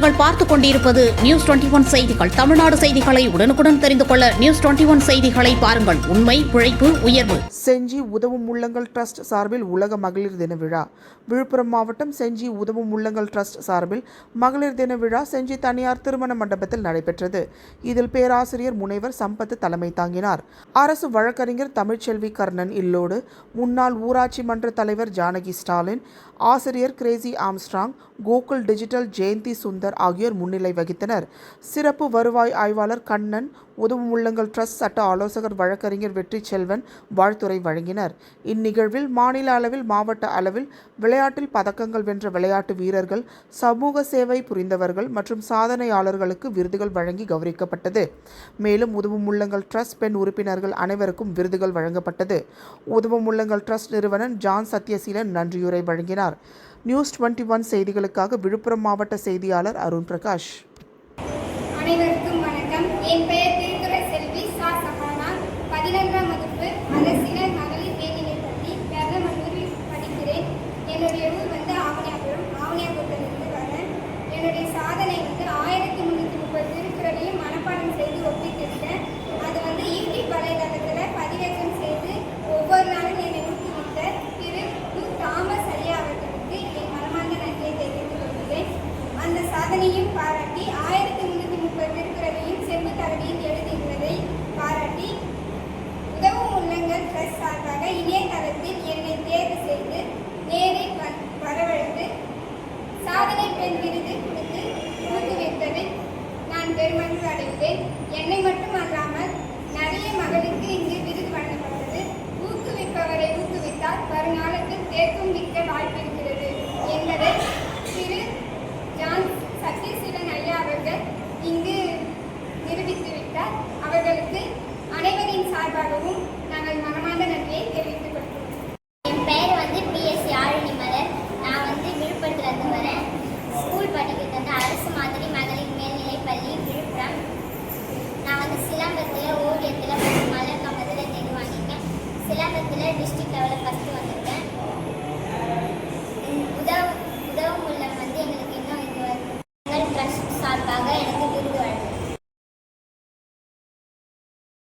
நீங்கள் பார்த்துக் கொண்டிருப்பது நியூஸ் 21 செய்திகள். தமிழ்நாடு செய்திகளை உடனுக்குடன் தெரிந்து கொள்ள நியூஸ் 21 செய்திகளை பாருங்கள். உண்மை, உழைப்பு, உயர்வு. செஞ்சி உதவும் உள்ளங்கள் டிரஸ்ட் சார்பில் உலக மகளிர் தின விழா. விழுப்புரம் மாவட்டம் செஞ்சி உதவும் உள்ளங்கள் டிரஸ்ட் சார்பில் மகளிர் தின விழா செஞ்சி தனியார் திருமண மண்டபத்தில் நடைபெற்றது. இதில் பேராசிரியர் முனைவர் சம்பத் தலைமை தாங்கினார். அரசு வழக்கறிஞர் தமிழ்ச்செல்வி கர்ணன் இல்லோடு, முன்னாள் ஊராட்சி மன்ற தலைவர் ஜானகி ஸ்டாலின், ஆசிரியர் Gracy Armstrong, Gokul digital Jayanthi Sundar ஆகியோர் முன்னிலை வகித்தனர். சிறப்பு வருவாய் ஆய்வாளர் கண்ணன், உதவும் உள்ளங்கள் டிரஸ்ட் சட்ட ஆலோசகர் வழக்கறிஞர் வெற்றி செல்வன் வாழ்த்துரை வழங்கினர். இந்நிகழ்வில் மாநில அளவில், மாவட்ட அளவில் விளையாட்டில் பதக்கங்கள் வென்ற விளையாட்டு வீரர்கள், சமூக சேவை புரிந்தவர்கள் மற்றும் சாதனையாளர்களுக்கு விருதுகள் வழங்கி கௌரவிக்கப்பட்டது. மேலும் உதவும் உள்ளங்கள் டிரஸ்ட் பெண் உறுப்பினர்கள் அனைவருக்கும் விருதுகள் வழங்கப்பட்டது. உதவும் உள்ளங்கள் டிரஸ்ட் நிறுவனர் ஜான் சத்யசீலன் நன்றியுரை வழங்கினார். நியூஸ் 21 செய்திகளுக்காக விழுப்புரம் மாவட்ட செய்தியாளர் அருண் பிரகாஷ். அனைவருக்கும் வணக்கம். என் பெயர் திருக்குறை செல்வி சா சஹானா. 11ஆம் வகுப்பு அரசினர் மகளிர் மேல்நிலைப்பள்ளி பெரம்பலூரில் படிக்கிறேன். என்னுடைய ஊர் ஆவணியாபுரம். ஆவணியாபுரத்திலிருந்து வரேன். என்னுடைய சாதனை 1330 திருக்குறளையும் மனப்பாடம் செய்து ஒப்பிட்டிருக்கேன். அது யூடியூப் வலைதளத்தில் பதிவேற்றம் செய்து ஒவ்வொரு நாளும் என்னை ஊக்குவித்த திரு தாமஸ் ஐயா அவர்களுக்கு என் மனமார்ந்த நன்றியை தெரிவித்துக் கொள்கிறேன். அந்த சாதனையும் பாராட்டி 1330 திருக்குறளையும் செம்பு தகடியில் எழுதியுள்ளதை பாராட்டி உதவும் உள்ளங்கள் டிரஸ்ட் சார்பாக இணையதளத்தில் என்னை தேர்வு செய்து நேரில் வரவழைத்து சாதனை பெண் விருது கொடுத்து ஊக்குவித்ததில் நான் பெருமகிழ்வு அடைந்தேன். என்னை மட்டும் அல்லாமல் நிறைய மகளுக்கு இங்கு விருது வழங்கப்பட்டது. ஊக்குவிப்பவரை ஊக்குவித்தால் வருங்காலத்தில் தேர்க்கும் மிக்க வாய்ப்பிருக்கிறது என்பதை திரு ஜான் சத்யசீலன் ஐயா அவர்கள் இங்கு நிரூபித்துவிட்டார். அவர்களுக்கு அனைவரின் சார்பாகவும் நாங்கள் மனமார்ந்த நன்றியை தெரிவித்துக் கொள்கிறோம். என் பெயர் பிஎஸ்சி ஆழினி மலர். நான் விழுப்புரத்துலேருந்து வரேன். ஸ்கூல் படிக்கிறது அரசு மாதிரி மகளிர் மேல்நிலைப் பள்ளி விழுப்புரம். நான் சிலம்பத்தில், ஓவியத்தில், மலர் கம்பத்தில் தேர்வு வாங்கியிருக்கேன். சிலம்பத்தில் டிஸ்ட்ரிக்ட் லெவலில் ஃபஸ்ட்டு